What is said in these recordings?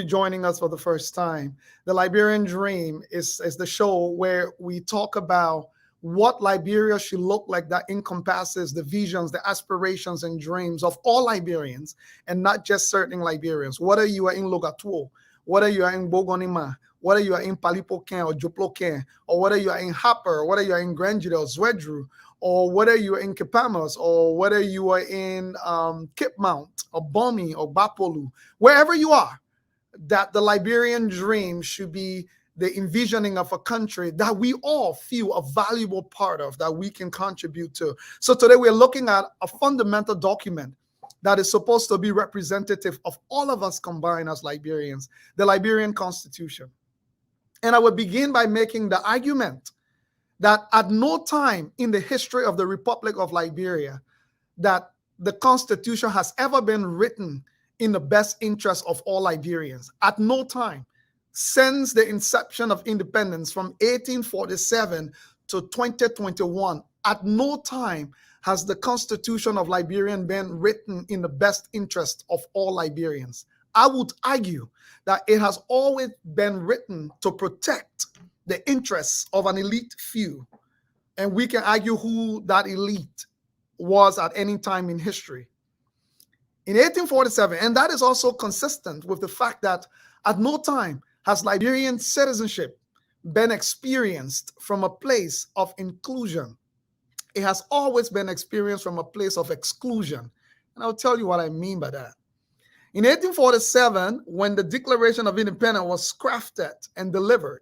Joining us for the first time, the Liberian Dream is the show where we talk about what Liberia should look like that encompasses the visions, the aspirations, and dreams of all Liberians, and not just certain Liberians. Whether you are in Logatuo, whether you are in Bogonima, whether you are in Palipoken or Joploken, or whether you are in Hopper, or whether you are in Grangida or Zwedru, or whether you are in Kipamas, or whether you are in Kipmount, or Bomi, or Bapolu, wherever you are, that the Liberian dream should be the envisioning of a country that we all feel a valuable part of, that we can contribute to. So today we're looking at a fundamental document that is supposed to be representative of all of us combined as Liberians, the Liberian Constitution. And I would begin by making the argument that at no time in the history of the Republic of Liberia that the Constitution has ever been written in the best interest of all Liberians. At no time since the inception of independence from 1847 to 2021, at no time has the Constitution of Liberia been written in the best interest of all Liberians. I would argue that it has always been written to protect the interests of an elite few. And we can argue who that elite was at any time in history. In 1847, and that is also consistent with the fact that at no time has Liberian citizenship been experienced from a place of inclusion. It has always been experienced from a place of exclusion. And I'll tell you what I mean by that. In 1847, when the Declaration of Independence was crafted and delivered,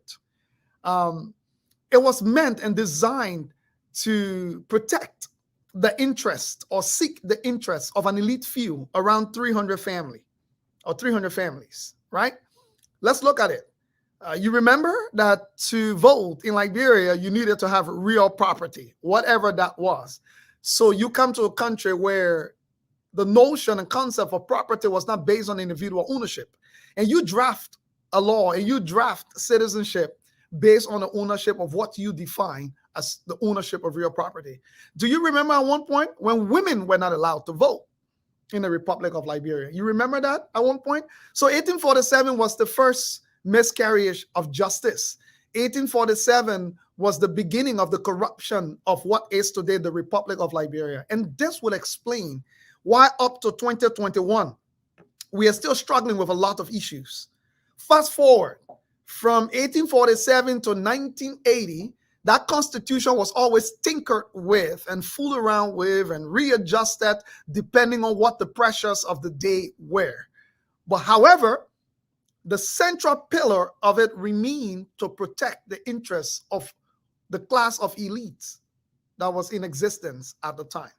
it was meant and designed to protect the interest or seek the interest of an elite few, around 300 family or 300 families, right? Let's look at it. You remember that to vote in Liberia, you needed to have real property, whatever that was. So you come to a country where the notion and concept of property was not based on individual ownership. And you draft a law and you draft citizenship based on the ownership of what you define as the ownership of real property. Do you remember at one point when women were not allowed to vote in the Republic of Liberia? You remember that at one point? So 1847 was the first miscarriage of justice. 1847 was the beginning of the corruption of what is today the Republic of Liberia. And this will explain why up to 2021, we are still struggling with a lot of issues. Fast forward from 1847 to 1980, that constitution was always tinkered with and fooled around with and readjusted depending on what the pressures of the day were. But however, the central pillar of it remained to protect the interests of the class of elites that was in existence at the time.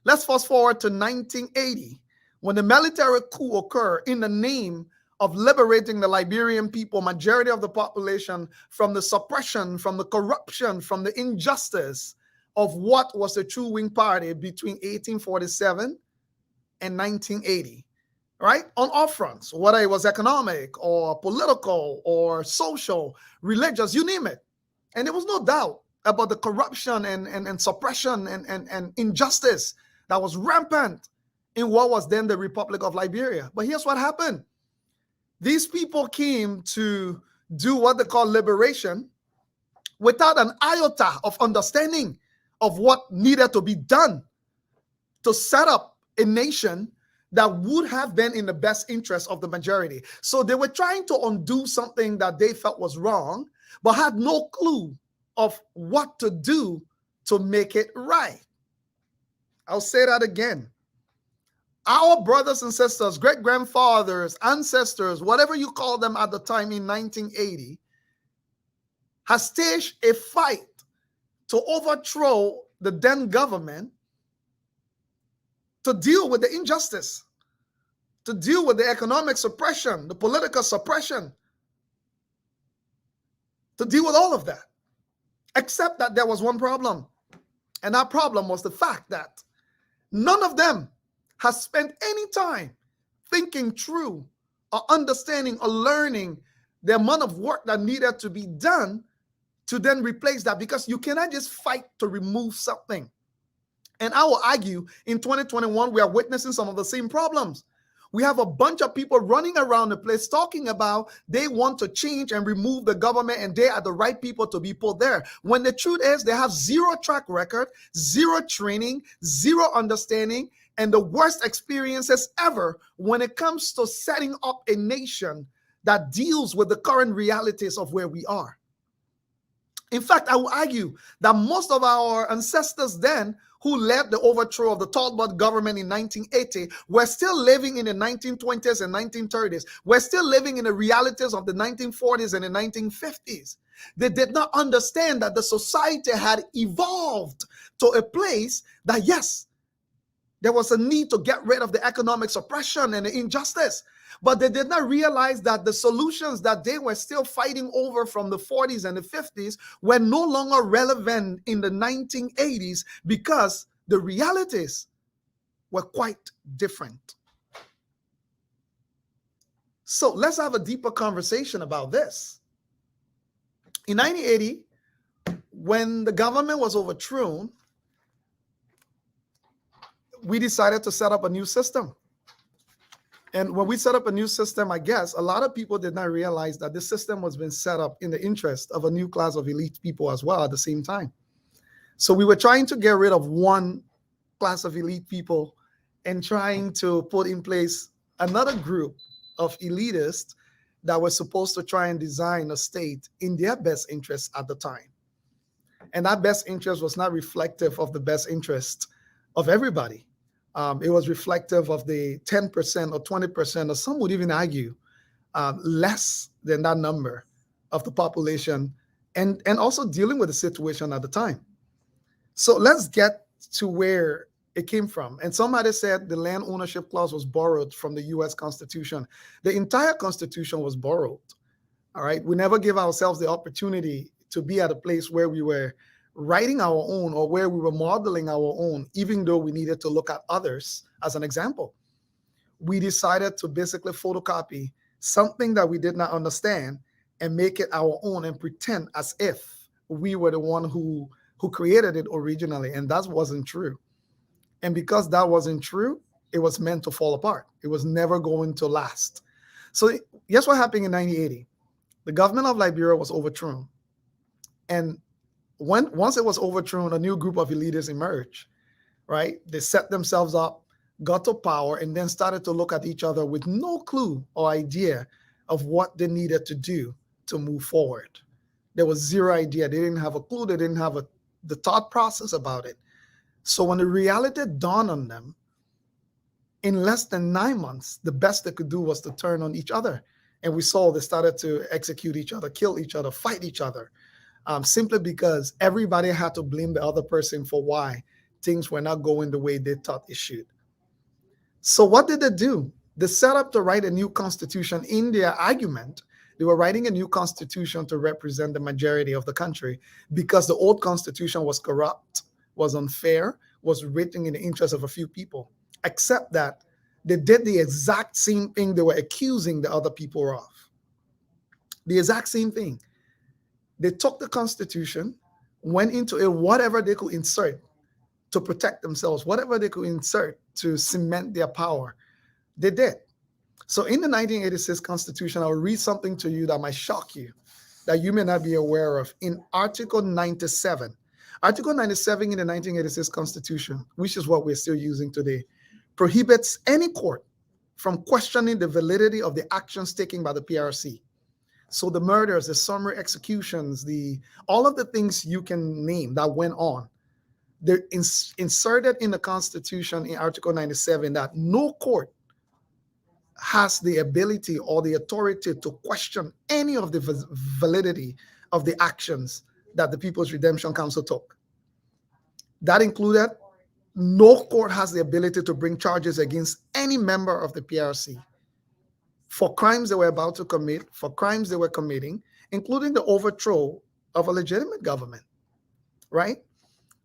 Let's fast forward to 1980, when the military coup occurred in the name of liberating the Liberian people, majority of the population, from the suppression, from the corruption, from the injustice of what was the true wing party between 1847 and 1980, right? On all fronts, whether it was economic or political or social, religious, you name it. And there was no doubt about the corruption and suppression and injustice that was rampant in what was then the Republic of Liberia. But here's what happened. These people came to do what they call liberation without an iota of understanding of what needed to be done to set up a nation that would have been in the best interest of the majority. So they were trying to undo something that they felt was wrong, but had no clue of what to do to make it right. I'll say that again. Our brothers and sisters, great-grandfathers, ancestors, whatever you call them at the time in 1980, has staged a fight to overthrow the then government, to deal with the injustice, to deal with the economic suppression, the political suppression, to deal with all of that. Except that there was one problem. And that problem was the fact that none of them has spent any time thinking through or understanding or learning the amount of work that needed to be done to then replace that, because you cannot just fight to remove something. And I will argue in 2021, we are witnessing some of the same problems. We have a bunch of people running around the place talking about they want to change and remove the government and they are the right people to be put there. When the truth is they have zero track record, zero training, zero understanding, and the worst experiences ever when it comes to setting up a nation that deals with the current realities of where we are. In fact, I will argue that most of our ancestors then who led the overthrow of the Talbot government in 1980 were still living in the 1920s and 1930s. We're still living in the realities of the 1940s and the 1950s. They did not understand that the society had evolved to a place that, yes, there was a need to get rid of the economic suppression and the injustice. But they did not realize that the solutions that they were still fighting over from the 40s and the 50s were no longer relevant in the 1980s because the realities were quite different. So let's have a deeper conversation about this. In 1980, when the government was overthrown, we decided to set up a new system. And when we set up a new system, I guess a lot of people did not realize that this system was being set up in the interest of a new class of elite people as well at the same time. So we were trying to get rid of one class of elite people and trying to put in place another group of elitists that were supposed to try and design a state in their best interest at the time. And that best interest was not reflective of the best interest of everybody. It was reflective of the 10% or 20%, or some would even argue less than that number of the population, and also dealing with the situation at the time. So let's get to where it came from. And somebody said the land ownership clause was borrowed from the US Constitution. The entire Constitution was borrowed. All right. We never gave ourselves the opportunity to be at a place where we were writing our own or where we were modeling our own, even though we needed to look at others as an example. We decided to basically photocopy something that we did not understand and make it our own and pretend as if we were the one who created it originally. And that wasn't true. And because that wasn't true, it was meant to fall apart. It was never going to last. So guess what happened in 1980? The government of Liberia was overthrown. And once it was overthrown, a new group of elitists emerged, right? They set themselves up, got to power, and then started to look at each other with no clue or idea of what they needed to do to move forward. There was zero idea. They didn't have a clue. They didn't have the thought process about it. So when the reality dawned on them, in less than 9 months, the best they could do was to turn on each other. And we saw they started to execute each other, kill each other, fight each other. Simply because everybody had to blame the other person for why things were not going the way they thought it should. So what did they do? They set up to write a new constitution. In their argument, they were writing a new constitution to represent the majority of the country because the old constitution was corrupt, was unfair, was written in the interest of a few people, except that they did the exact same thing they were accusing the other people of. The exact same thing. They took the Constitution, went into it, whatever they could insert to protect themselves, whatever they could insert to cement their power, they did. So in the 1986 Constitution, I'll read something to you that might shock you, that you may not be aware of. In Article 97, Article 97 in the 1986 Constitution, which is what we're still using today, prohibits any court from questioning the validity of the actions taken by the PRC. So the murders, the summary executions, all of the things you can name that went on, they're inserted in the Constitution in Article 97 that no court has the ability or the authority to question any of the validity of the actions that the People's Redemption Council took. That included no court has the ability to bring charges against any member of the PRC for crimes they were about to commit, for crimes they were committing, including the overthrow of a legitimate government, right?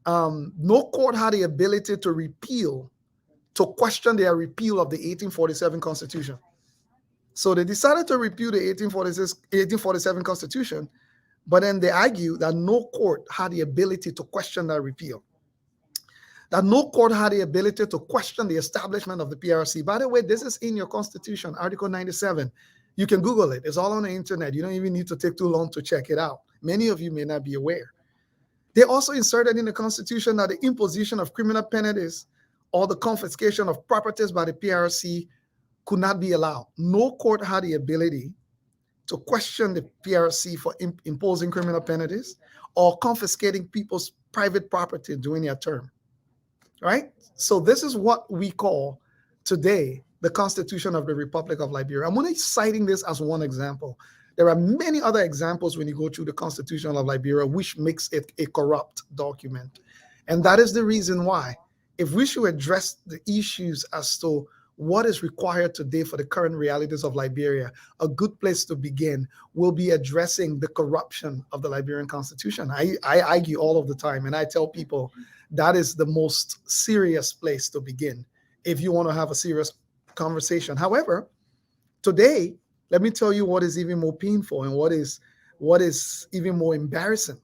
No court had the ability to question their repeal of the 1847 Constitution. So they decided to repeal the 1847 Constitution, but then they argue that no court had the ability to question that repeal. that no court had the ability to question the establishment of the PRC. By the way, this is in your Constitution, Article 97. You can Google it. It's all on the internet. You don't even need to take too long to check it out. Many of you may not be aware. They also inserted in the Constitution that the imposition of criminal penalties or the confiscation of properties by the PRC could not be allowed. No court had the ability to question the PRC for imposing criminal penalties or confiscating people's private property during their term, right? So this is what we call today the Constitution of the Republic of Liberia. I'm only citing this as one example. There are many other examples when you go through the Constitution of Liberia, which makes it a corrupt document. And that is the reason why, if we should address the issues as to what is required today for the current realities of Liberia, a good place to begin will be addressing the corruption of the Liberian Constitution. I argue all of the time, and I tell people that is the most serious place to begin if you want to have a serious conversation. However, today, let me tell you what is even more painful and what is even more embarrassing.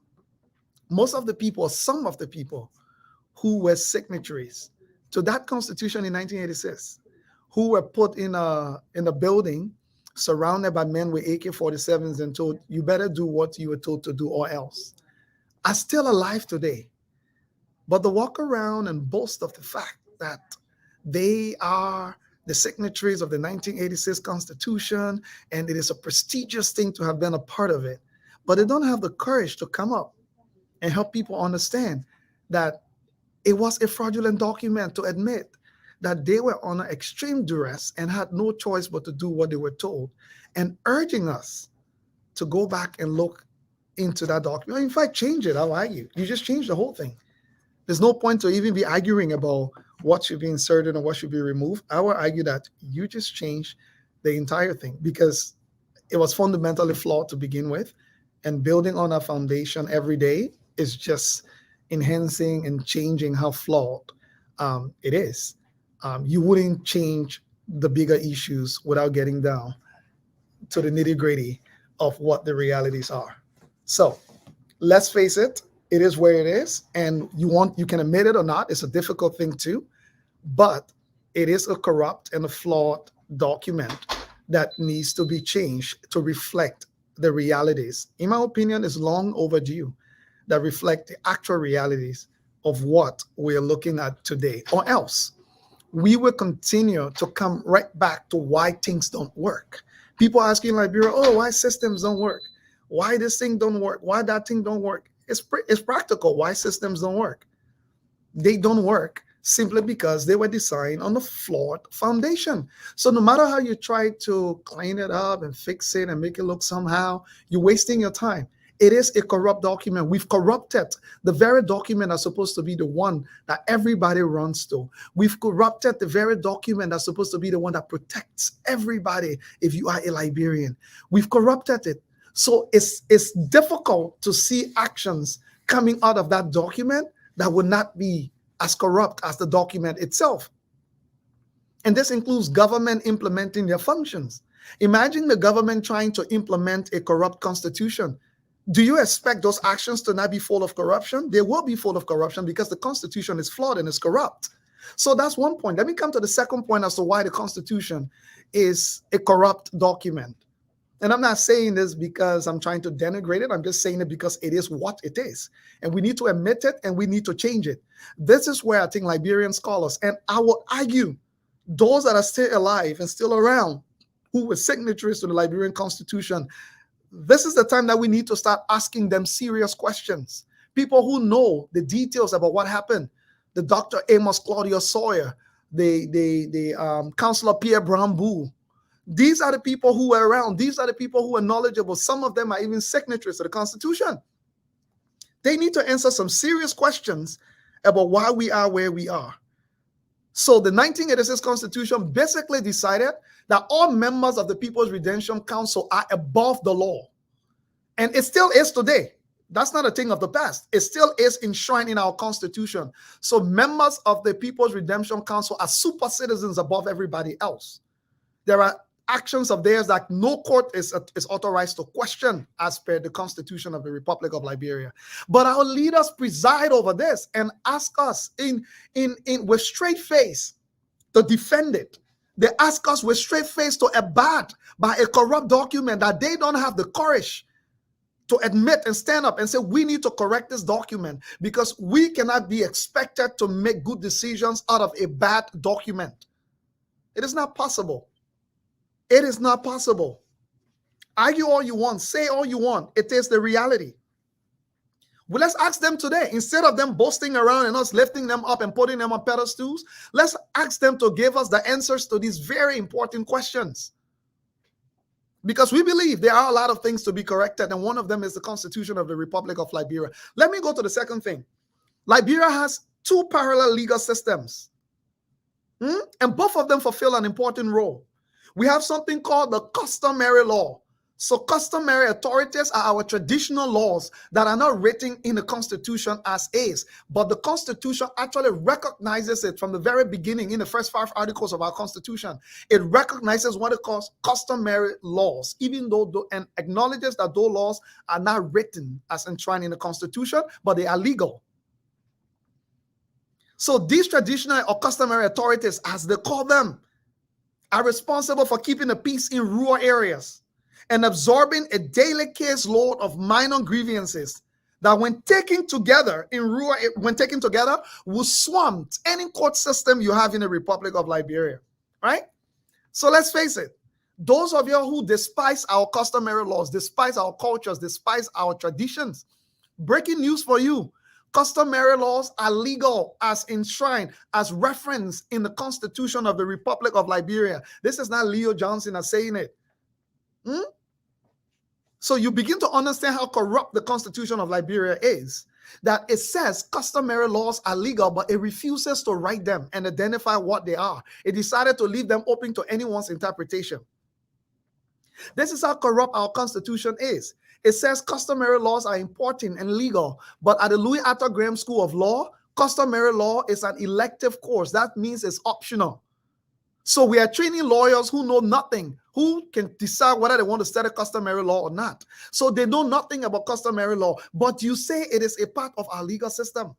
Most of the people, some of the people who were signatories to that Constitution in 1986, who were put in a building surrounded by men with AK-47s and told, you better do what you were told to do or else, are still alive today. But they walk around and boast of the fact that they are the signatories of the 1986 Constitution, and it is a prestigious thing to have been a part of it. But they don't have the courage to come up and help people understand that it was a fraudulent document, to admit that they were under extreme duress and had no choice but to do what they were told, and urging us to go back and look into that document. In fact, change it, I'll argue. You just change the whole thing. There's no point to even be arguing about what should be inserted and what should be removed. I will argue that you just change the entire thing because it was fundamentally flawed to begin with, and building on a foundation every day is just enhancing and changing how flawed it is. You wouldn't change the bigger issues without getting down to the nitty-gritty of what the realities are. So let's face it, it is where it is, and you can admit it or not. It's a difficult thing too, but it is a corrupt and a flawed document that needs to be changed to reflect the realities. In my opinion, it's long overdue, that reflect the actual realities of what we're looking at today, or else we will continue to come right back to why things don't work. People asking Liberia, oh, why systems don't work? Why this thing don't work? Why that thing don't work? It's practical. Why systems don't work? They don't work simply because they were designed on a flawed foundation. So no matter how you try to clean it up and fix it and make it look somehow, you're wasting your time. It is a corrupt document. We've corrupted the very document that's supposed to be the one that everybody runs to. We've corrupted the very document that's supposed to be the one that protects everybody if you are a Liberian. We've corrupted it. So it's difficult to see actions coming out of that document that would not be as corrupt as the document itself. And this includes government implementing their functions. Imagine the government trying to implement a corrupt constitution. Do you expect those actions to not be full of corruption? They will be full of corruption because the Constitution is flawed and is corrupt. So that's one point. Let me come to the second point as to why the Constitution is a corrupt document. And I'm not saying this because I'm trying to denigrate it. I'm just saying it because it is what it is. And we need to admit it and we need to change it. This is where I think Liberian scholars, and I will argue those that are still alive and still around, who were signatories to the Liberian Constitution, this is the time that we need to start asking them serious questions. People who know the details about what happened. The Dr. Amos Claudius Sawyer, the Councillor Pierre Brambu. These are the people who were around. These are the people who are knowledgeable. Some of them are even signatories to the Constitution. They need to answer some serious questions about why we are where we are. So the 1986 Constitution basically decided that all members of the People's Redemption Council are above the law. And it still is today. That's not a thing of the past. It still is enshrined in our Constitution. So members of the People's Redemption Council are super citizens above everybody else. There are actions of theirs that no court is authorized to question as per the Constitution of the Republic of Liberia. But our leaders preside over this and ask us in with straight face to defend it. They ask us with straight face to abide by a corrupt document that they don't have the courage to admit and stand up and say, we need to correct this document because we cannot be expected to make good decisions out of a bad document. It is not possible. It is not possible. Argue all you want, say all you want. It is the reality. Well, let's ask them today. Instead of them boasting around and us lifting them up and putting them on pedestals, let's ask them to give us the answers to these very important questions. Because we believe there are a lot of things to be corrected, and one of them is the Constitution of the Republic of Liberia. Let me go to the second thing. Liberia has two parallel legal systems, and both of them fulfill an important role. We have something called the customary law. So customary authorities are our traditional laws that are not written in the Constitution as is, but the Constitution actually recognizes it from the very beginning in the first 5 articles of our Constitution. It recognizes what it calls customary laws, even though and acknowledges that those laws are not written as enshrined in the Constitution, but they are legal. So these traditional or customary authorities, as they call them, are responsible for keeping the peace in rural areas and absorbing a daily caseload of minor grievances that when taken together will swamp any court system you have in the Republic of Liberia, right? So let's face it, those of you who despise our customary laws, despise our cultures, despise our traditions, breaking news for you, customary laws are legal as enshrined, as referenced in the Constitution of the Republic of Liberia. This is not Leo Johnson as saying it. So you begin to understand how corrupt the Constitution of Liberia is, that it says customary laws are legal, but it refuses to write them and identify what they are. It decided to leave them open to anyone's interpretation. This is how corrupt our Constitution is. It says customary laws are important and legal, but at the Louis Arthur Graham School of Law, customary law is an elective course. That means it's optional. So we are training lawyers who know nothing, who can decide whether they want to study customary law or not. So they know nothing about customary law, but you say it is a part of our legal system.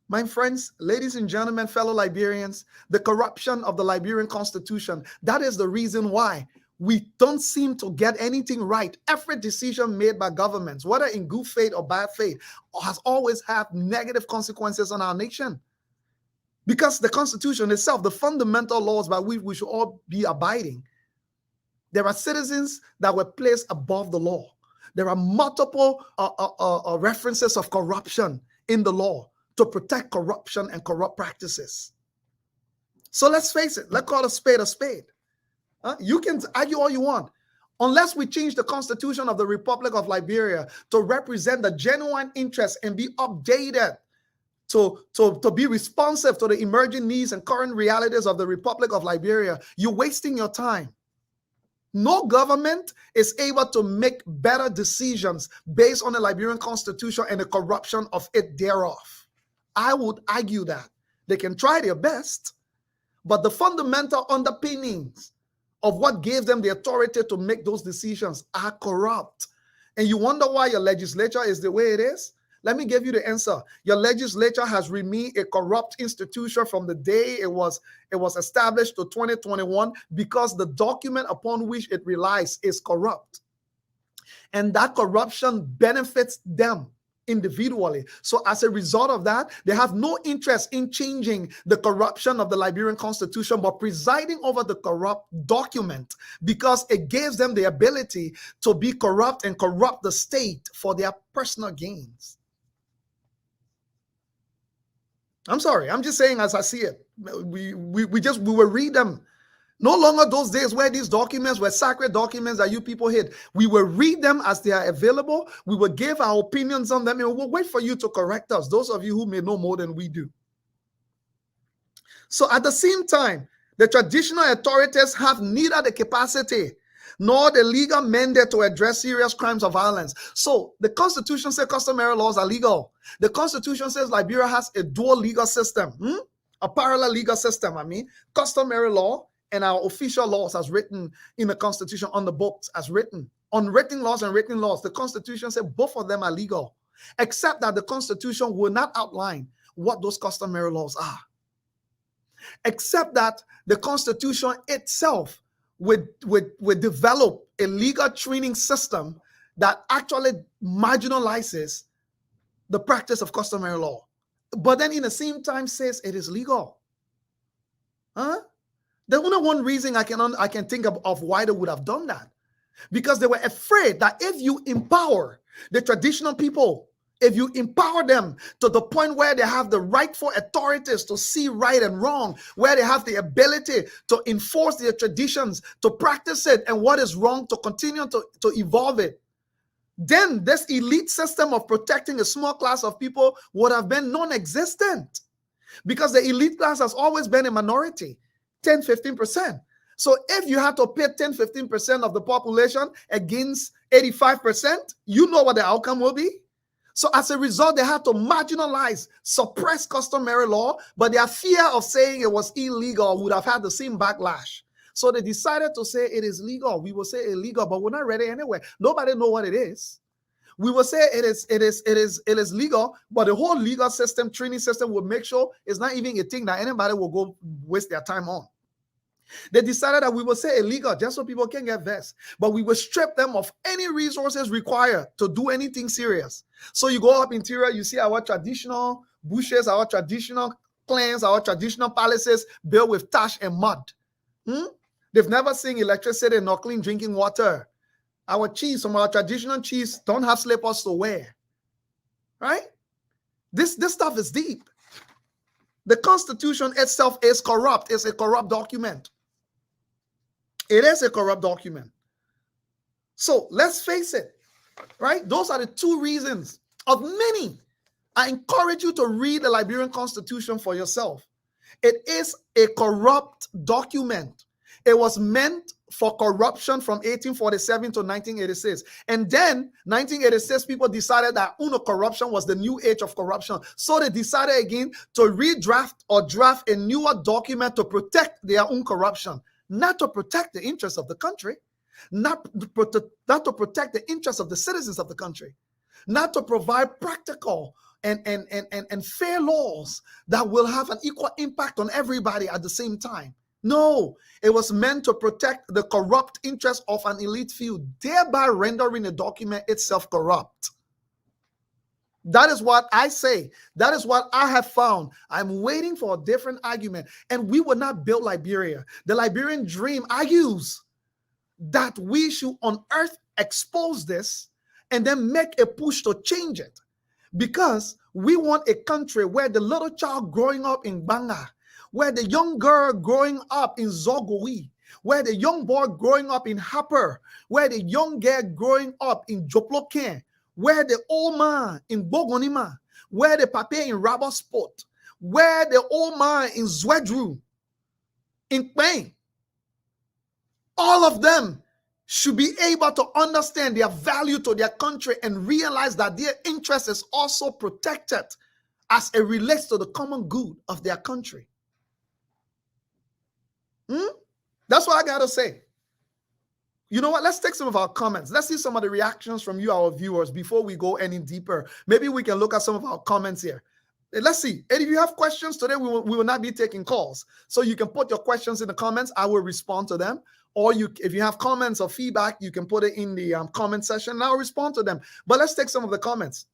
My friends, ladies and gentlemen, fellow Liberians, the corruption of the Liberian Constitution, that is the reason why we don't seem to get anything right. Every decision made by governments, whether in good faith or bad faith, has always had negative consequences on our nation. Because the Constitution itself, the fundamental laws by which we should all be abiding, there are citizens that were placed above the law. There are multiple references of corruption in the law to protect corruption and corrupt practices. So let's face it, let's call a spade a spade. You can argue all you want. Unless we change the Constitution of the Republic of Liberia to represent the genuine interests and be updated to be responsive to the emerging needs and current realities of the Republic of Liberia, you're wasting your time. No government is able to make better decisions based on the Liberian Constitution and the corruption of it thereof. I would argue that they can try their best, but the fundamental underpinnings of what gave them the authority to make those decisions are corrupt. And you wonder why your legislature is the way it is? Let me give you the answer. Your legislature has remained a corrupt institution from the day it was established to 2021 because the document upon which it relies is corrupt. And that corruption benefits them individually. So as a result of that, they have no interest in changing the corruption of the Liberian Constitution, but presiding over the corrupt document because it gives them the ability to be corrupt and corrupt the state for their personal gains. I'm sorry. I'm just saying as I see it. We will read them. No longer those days where these documents were sacred documents that you people hid. We will read them as they are available. We will give our opinions on them and we'll wait for you to correct us. Those of you who may know more than we do. So at the same time, the traditional authorities have neither the capacity nor the legal mandate to address serious crimes of violence. So the Constitution says customary laws are legal. The Constitution says Liberia has a dual legal system, a parallel legal system. Customary law and our official laws as written in the Constitution, on the books as written. Unwritten laws and written laws, the Constitution said both of them are legal, except that the Constitution will not outline what those customary laws are. Except that the Constitution itself would develop a legal training system that actually marginalizes the practice of customary law, but then in the same time says it is legal. Huh? The only one reason I can think of why they would have done that, because they were afraid that if you empower the traditional people, if you empower them to the point where they have the rightful authorities to see right and wrong, where they have the ability to enforce their traditions, to practice it, and what is wrong, to continue to evolve it, then this elite system of protecting a small class of people would have been non-existent, because the elite class has always been a minority, 10, 15%. So if you had to pit 10, 15% of the population against 85%, you know what the outcome will be. So as a result, they had to marginalize, suppress customary law, but their fear of saying it was illegal would have had the same backlash. So they decided to say it is legal. We will say illegal, but we're not ready anyway. Nobody knows what it is. We will say it is legal, but the whole legal system, training system, will make sure it's not even a thing that anybody will go waste their time on. They decided that we will say illegal just so people can get vests, but we will strip them of any resources required to do anything serious. So you go up interior, you see our traditional bushes, our traditional clans, our traditional palaces built with thatch and mud. They've never seen electricity nor clean drinking water. Our chiefs, some of our traditional chiefs, don't have slippers to wear. Right? This stuff is deep. The Constitution itself is corrupt. It's a corrupt document. It is a corrupt document. So let's face it, right? Those are the two reasons of many. I encourage you to read the Liberian Constitution for yourself. It is a corrupt document. It was meant for corruption from 1847 to 1986. And then 1986, people decided that corruption was the new age of corruption. So they decided again to redraft or draft a newer document to protect their own corruption, not to protect the interests of the country, not to protect the interests of the citizens of the country, not to provide practical and fair laws that will have an equal impact on everybody at the same time. No, it was meant to protect the corrupt interests of an elite few, thereby rendering the document itself corrupt. That is what I say. That is what I have found. I'm waiting for a different argument. And we will not build Liberia. The Liberian dream argues that we should on earth expose this and then make a push to change it. Because we want a country where the little child growing up in Banga, where the young girl growing up in Zogoi, where the young boy growing up in Harper, where the young girl growing up in Joploken, where the old man in Bogonima, where the papa in Rabosport, where the old man in Zwedru, in Spain, all of them should be able to understand their value to their country and realize that their interest is also protected as it relates to the common good of their country. That's what I got to say. You know what? Let's take some of our comments. Let's see some of the reactions from you, our viewers, before we go any deeper. Maybe we can look at some of our comments here. Let's see. And if you have questions today, we will not be taking calls. So you can put your questions in the comments. I will respond to them. Or if you have comments or feedback, you can put it in the comment section and I'll respond to them. But let's take some of the comments.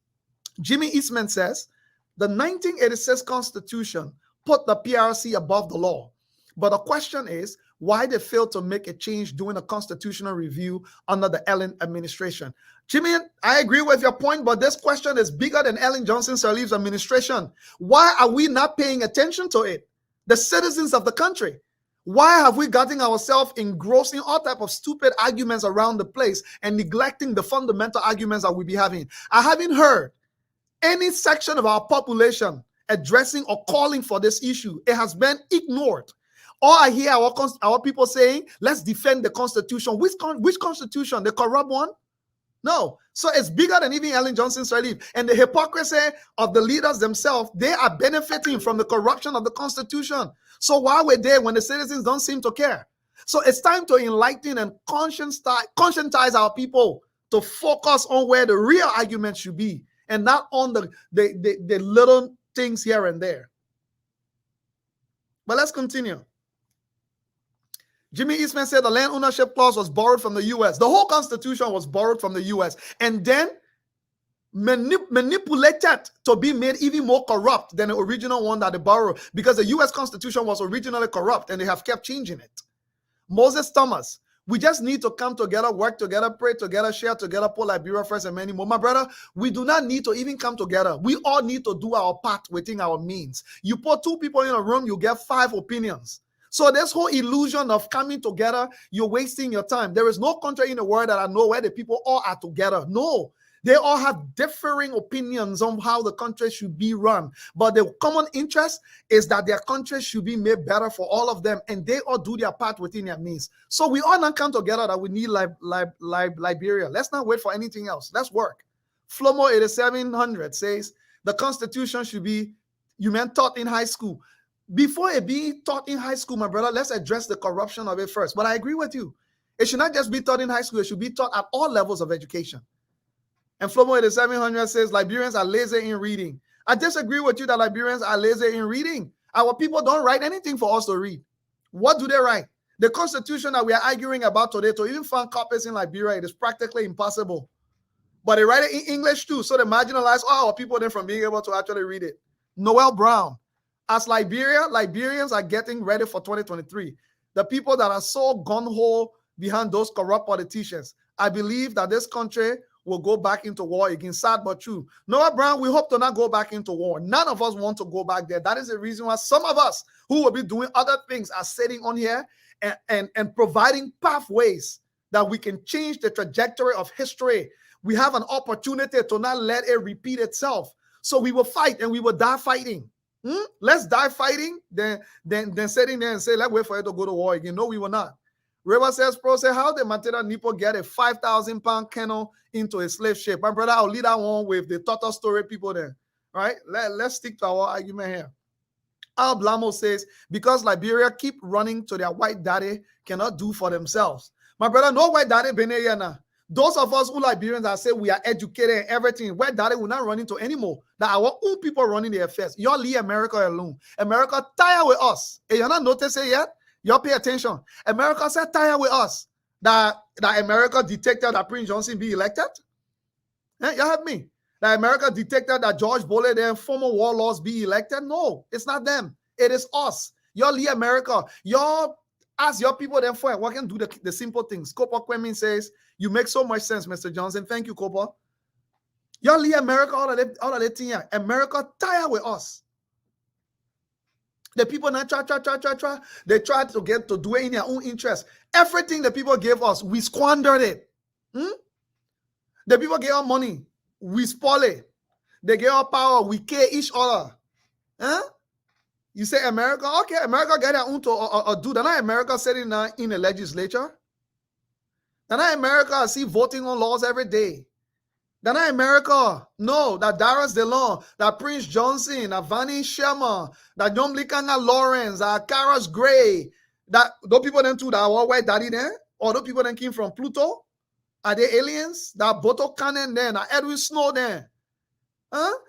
Jimmy Eastman says, the 1986 Constitution put the PRC above the law. But the question is, why they failed to make a change during a constitutional review under the Ellen administration. Jimmy, I agree with your point, but this question is bigger than Ellen Johnson Sirleaf's administration. Why are we not paying attention to it? The citizens of the country. Why have we gotten ourselves engrossed in all type of stupid arguments around the place and neglecting the fundamental arguments that we be having? I haven't heard any section of our population addressing or calling for this issue. It has been ignored. Or I hear our people saying, let's defend the Constitution. Which Constitution? The corrupt one? No. So it's bigger than even Ellen Johnson's relief. And the hypocrisy of the leaders themselves, they are benefiting from the corruption of the Constitution. So why were they when the citizens don't seem to care? So it's time to enlighten and conscientize our people to focus on where the real argument should be and not on the little things here and there. But let's continue. Jimmy Eastman said the land ownership clause was borrowed from the U.S. The whole Constitution was borrowed from the U.S. and then manipulated to be made even more corrupt than the original one that they borrowed, because the U.S. Constitution was originally corrupt and they have kept changing it. Moses Thomas, we just need to come together, work together, pray together, share together, put Liberia first, and many more. My brother, we do not need to even come together. We all need to do our part within our means. You put two people in a room, you get 5 opinions. So this whole illusion of coming together, you're wasting your time. There is no country in the world that I know where the people all are together. No, they all have differing opinions on how the country should be run. But the common interest is that their country should be made better for all of them, and they all do their part within their means. So we all not come together that we need Liberia. Let's not wait for anything else. Let's work. Flomo 8700 says the Constitution should be taught in high school. Before it being taught in high school, my brother, let's address the corruption of it first. But I agree with you. It should not just be taught in high school. It should be taught at all levels of education. And Flomo 8700 says Liberians are lazy in reading. I disagree with you that Liberians are lazy in reading. Our people don't write anything for us to read. What do they write? The Constitution that we are arguing about today, to even find copies in Liberia, it is practically impossible. But they write it in English too, so they marginalize all our people then from being able to actually read it. Noel Brown. As Liberians are getting ready for 2023, the people that are so gun-ho behind those corrupt politicians, I believe that this country will go back into war again. Sad but true. Noah Brown, we hope to not go back into war. None of us want to go back there. That is the reason why some of us who will be doing other things are sitting on here and providing pathways that we can change the trajectory of history. We have an opportunity to not let it repeat itself. So we will fight and we will die fighting. Let's die fighting than sitting there and say, let's wait for it to go to war again. No, we will not. River says, Pro say, how did Matera Nipo get a 5,000-pound canoe into a slave ship? My brother, I'll lead that one with the Toto story people there. All right, let's stick to our argument here. Al Blamo says, because Liberia keep running to their white daddy, cannot do for themselves. My brother, no white daddy been here now. Those of us who Liberians that say we are educated and everything, white daddy will not run into anymore. That our own people running the affairs. Y'all leave America alone. America tired with us. And you're not noticing yet? Y'all pay attention. America said tired with us. That America detected that Prince Johnson be elected. Y'all have me. That America detected that George Bullard and former warlords be elected. No, it's not them. It is us. Y'all leave America. Y'all ask your people then for it. What can do the simple things? Copa Quemin says, you make so much sense, Mr. Johnson. Thank you, Copa. Y'all leave America all of that thing here. America tired with us. The people now try. They try to get to do it in their own interest. Everything the people gave us, we squandered it. The people gave us money, we spoil it. They gave us power, we kill each other. You say America? Okay, America got their own to do. Then America sitting in the legislature. Then America see voting on laws every day. Then America know that Darius DeLong, that Prince Johnson, that Vanny Sherman, that John Likanga Lawrence, that Karas Gray, that those people then too that are white daddy there, or those people then came from Pluto. Are they aliens? That Boto Cannon then, that Edwin Snow then.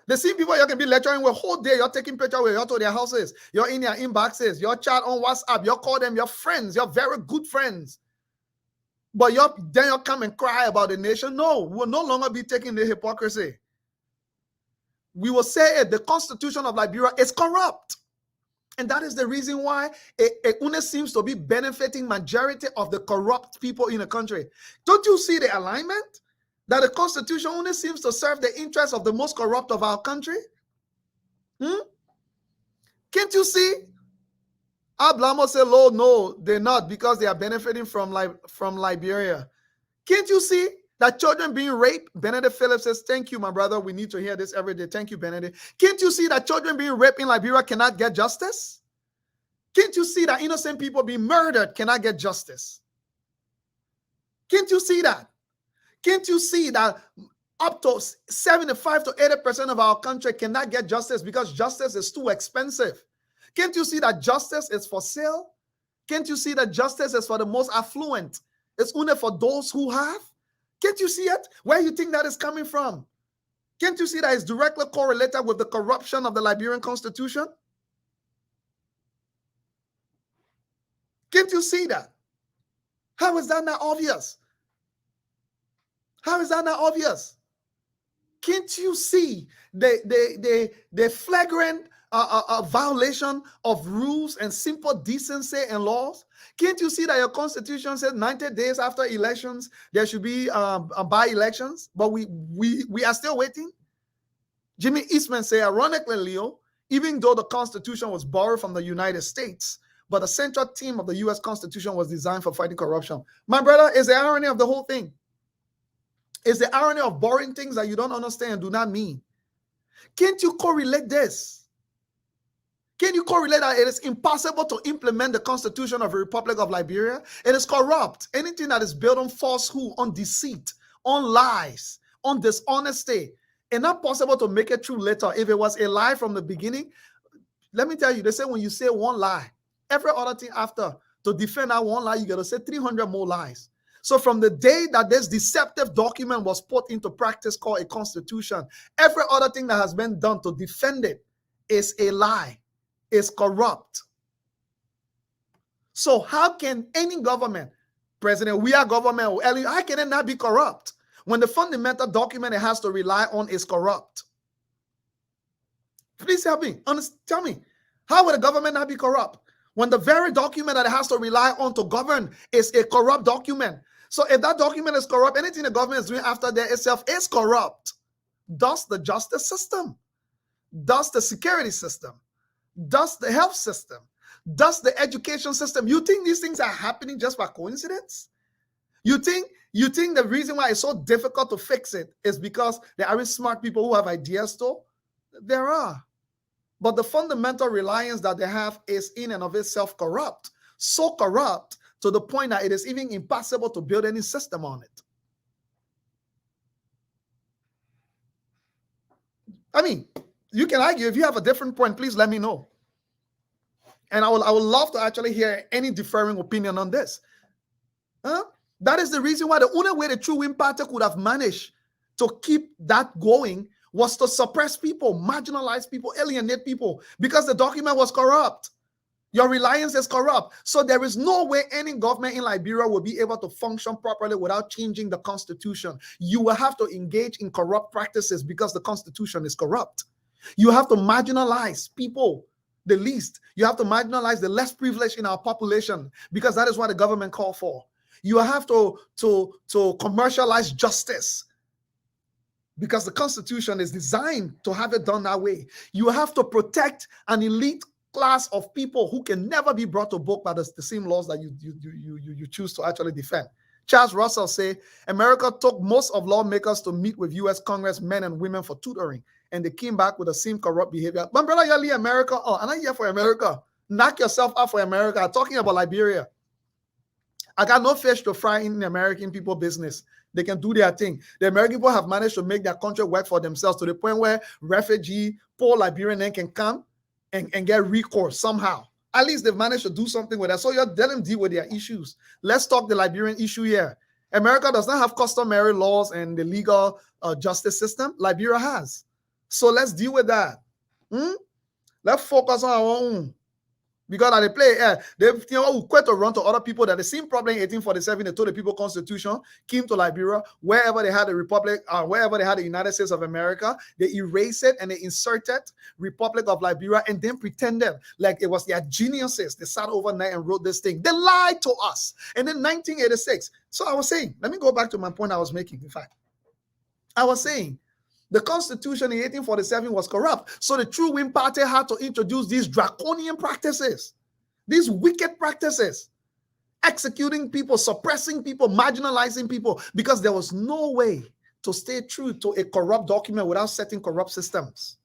The same people you can be lecturing with whole day. You're taking pictures with you to their houses. You're in their inboxes. You're chat on WhatsApp. You call them your friends. You're very good friends. But then you come and cry about the nation. No, we will no longer be taking the hypocrisy. We will say it. The Constitution of Liberia is corrupt. And that is the reason why it only seems to be benefiting majority of the corrupt people in the country. Don't you see the alignment? That the Constitution only seems to serve the interests of the most corrupt of our country? Can't you see? Ablamo said, "Lord, no, they're not, because they are benefiting from Liberia." Can't you see that children being raped? Benedict Phillips says, "Thank you, my brother. We need to hear this every day. Thank you, Benedict." Can't you see that children being raped in Liberia cannot get justice? Can't you see that innocent people being murdered cannot get justice? Can't you see that? Can't you see that up to 75 to 80% of our country cannot get justice because justice is too expensive? Can't you see that justice is for sale? Can't you see that justice is for the most affluent? It's only for those who have? Can't you see it? Where you think that is coming from? Can't you see that it's directly correlated with the corruption of the Liberian Constitution? Can't you see that? How is that not obvious? How is that not obvious? Can't you see the flagrant violation of rules and simple decency and laws? Can't you see that your constitution says 90 days after elections there should be by-elections, but we are still waiting? Jimmy Eastman said, ironically, Leo, even though the Constitution was borrowed from the United States, but the central theme of the U.S. Constitution was designed for fighting corruption. My brother, is the irony of the whole thing. It's the irony of borrowing things that you don't understand and do not mean. Can't you correlate this? Can you correlate that it is impossible to implement the Constitution of the Republic of Liberia? It is corrupt. Anything that is built on falsehood, on deceit, on lies, on dishonesty, it's not possible to make it true later. If it was a lie from the beginning, let me tell you, they say when you say one lie, every other thing after, to defend that one lie, you got to say 300 more lies. So from the day that this deceptive document was put into practice called a constitution, every other thing that has been done to defend it is a lie, is corrupt. So how can any government, President, we are government, or how can it not be corrupt when the fundamental document it has to rely on is corrupt? Please help me. Tell me, how would a government not be corrupt when the very document that it has to rely on to govern is a corrupt document? So if that document is corrupt, anything the government is doing after that itself is corrupt. Thus the justice system, thus the security system, thus the health system, thus the education system. You think these things are happening just by coincidence? You think the reason why it's so difficult to fix it is because there aren't smart people who have ideas too? There are. But the fundamental reliance that they have is in and of itself corrupt. So corrupt to the point that it is even impossible to build any system on it. I mean, you can argue. If you have a different point, please let me know. And I would love to actually hear any differing opinion on this. That is the reason why the only way the true Win Party could have managed to keep that going was to suppress people, marginalize people, alienate people, because the document was corrupt. Your reliance is corrupt. So there is no way any government in Liberia will be able to function properly without changing the constitution. You will have to engage in corrupt practices because the constitution is corrupt. You have to marginalize people, the least. You have to marginalize the less privileged in our population because that is what the government called for. You have to commercialize justice because the constitution is designed to have it done that way. You have to protect an elite class of people who can never be brought to book by the same laws that you choose to actually defend. Charles Russell say, America took most of lawmakers to meet with U.S. congressmen and women for tutoring, and they came back with the same corrupt behavior. But brother, you leave America. Oh, I'm not here for America. Knock yourself out for America. I'm talking about Liberia. I got no fish to fry in the American people business. They can do their thing. The American people have managed to make their country work for themselves to the point where refugee, poor Liberian men can come and get recourse somehow. At least they've managed to do something with that. So you're let them deal with their issues. Let's talk the Liberian issue here. America does not have customary laws and the legal justice system. Liberia has. So let's deal with that. Let's focus on our own. Because they play, they quit to run to other people that the same problem in 1847, they told the people Constitution, came to Liberia, wherever they had a republic, wherever they had the United States of America, they erased it and they inserted Republic of Liberia and then pretended like it was their geniuses. They sat overnight and wrote this thing. They lied to us. And then 1986. So I was saying, let me go back to my point I was making. In fact, I was saying, the Constitution in 1847 was corrupt. So the True Win Party had to introduce these draconian practices, these wicked practices, executing people, suppressing people, marginalizing people, because there was no way to stay true to a corrupt document without setting corrupt systems.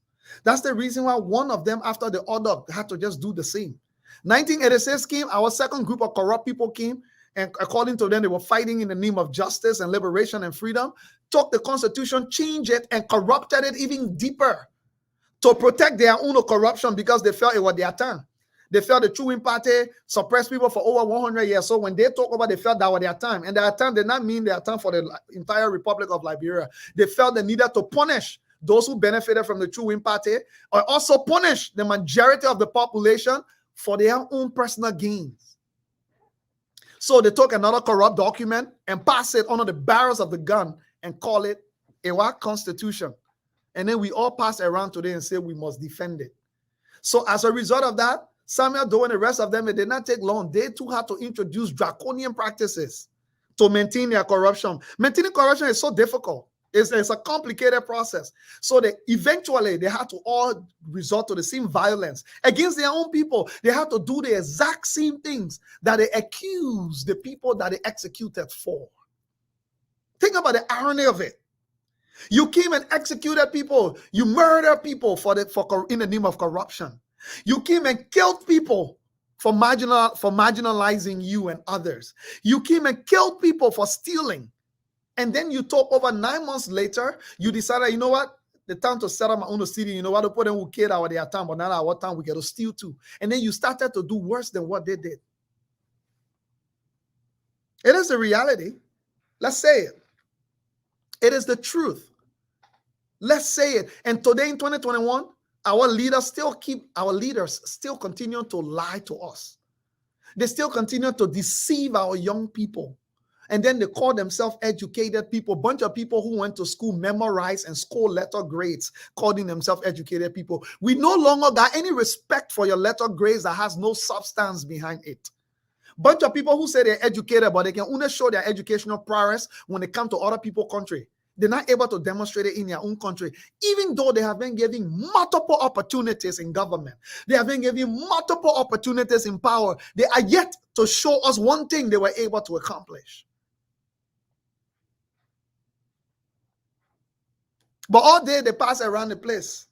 That's the reason why one of them after the other had to just do the same. 1986 came, our second group of corrupt people came. and according to them, they were fighting in the name of justice and liberation and freedom, took the Constitution, changed it, and corrupted it even deeper to protect their own corruption because they felt it was their time. They felt the True Party suppressed people for over 100 years. So when they talk about, they felt that was their time. And their time did not mean their time for the entire Republic of Liberia. They felt they needed to punish those who benefited from the True Party, or also punish the majority of the population for their own personal gains. So they took another corrupt document and passed it under the barrels of the gun and call it a Constitution. And then we all pass around today and say we must defend it. So as a result of that, Samuel Doe and the rest of them, it did not take long. They too had to introduce draconian practices to maintain their corruption. Maintaining corruption is so difficult. It's a complicated process. So eventually they had to all resort to the same violence against their own people. They had to do the exact same things that they accused the people that they executed for. Think about the irony of it. You came and executed people. You murdered people in the name of corruption. You came and killed people for marginalizing you and others. You came and killed people for stealing. And then you talk over 9 months later, you decided, you know what? The time to set up my own city, you know what? To put them who killed our their time, but now our time we get to steal too. And then you started to do worse than what they did. It is the reality. Let's say it. It is the truth. Let's say it. And today in 2021, our leaders still continue to lie to us. They still continue to deceive our young people. And then they call themselves educated people. Bunch of people who went to school, memorized and scored letter grades, calling themselves educated people. We no longer got any respect for your letter grades that has no substance behind it. Bunch of people who say they're educated, but they can only show their educational prowess when they come to other people's country. They're not able to demonstrate it in their own country, even though they have been given multiple opportunities in government. They have been given multiple opportunities in power. They are yet to show us one thing they were able to accomplish. But all day they pass around the place.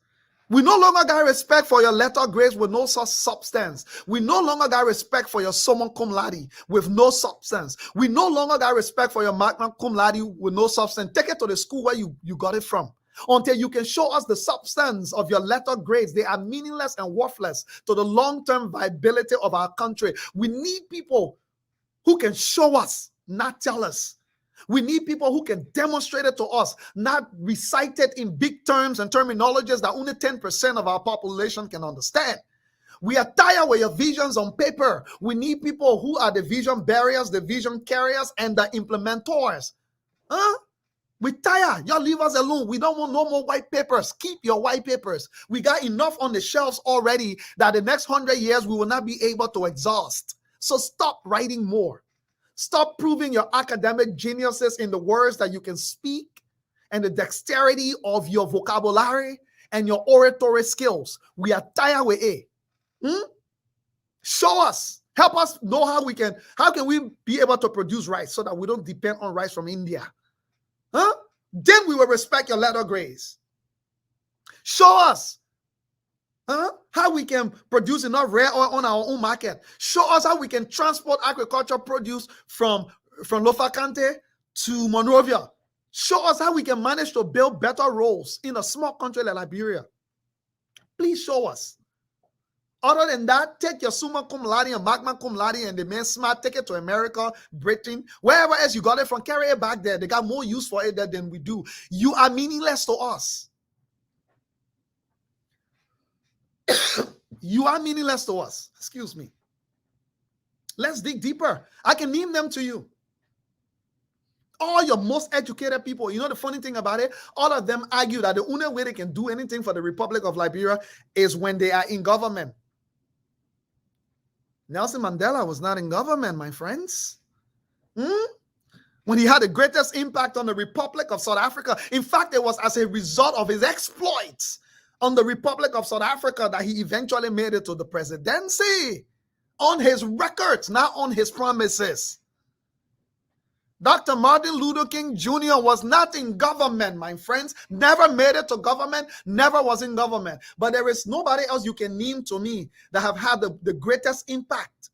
We no longer got respect for your letter grades with no such substance. We no longer got respect for your summa cum laude with no substance. We no longer got respect for your magna cum laude with no substance. Take it to the school where you got it from. Until you can show us the substance of your letter grades, they are meaningless and worthless to the long-term viability of our country. We need people who can show us, not tell us. We need people who can demonstrate it to us, not recite it in big terms and terminologies that only 10% of our population can understand. We are tired with your visions on paper. We need people who are the vision bearers, the vision carriers, and the implementors. We're tired. Y'all leave us alone. We don't want no more white papers. Keep your white papers. We got enough on the shelves already that the next 100 years we will not be able to exhaust. So stop writing more. Stop proving your academic geniuses in the words that you can speak and the dexterity of your vocabulary and your oratory skills. We are tired with it. Show us. Help us know how can we be able to produce rice so that we don't depend on rice from India. Then we will respect your letter grades. Show us. How we can produce enough rare oil on our own market. Show us how we can transport agricultural produce from Lofakante to Monrovia. Show us how we can manage to build better roads in a small country like Liberia. Please show us. Other than that, take your summa cum laude and magna cum laude and the man smart, take it to America, Britain, wherever else you got it from, carry it back there. They got more use for it there than we do. You are meaningless to us. You are meaningless to us. Excuse me. Let's dig deeper. I can name them to you. All your most educated people, you know the funny thing about it? All of them argue that the only way they can do anything for the Republic of Liberia is when they are in government. Nelson Mandela was not in government, my friends. When he had the greatest impact on the Republic of South Africa. In fact, it was as a result of his exploits on the Republic of South Africa that he eventually made it to the presidency. On his records, not on his promises. Dr. Martin Luther King Jr. was not in government, my friends. Never made it to government, never was in government. But there is nobody else you can name to me that have had the greatest impact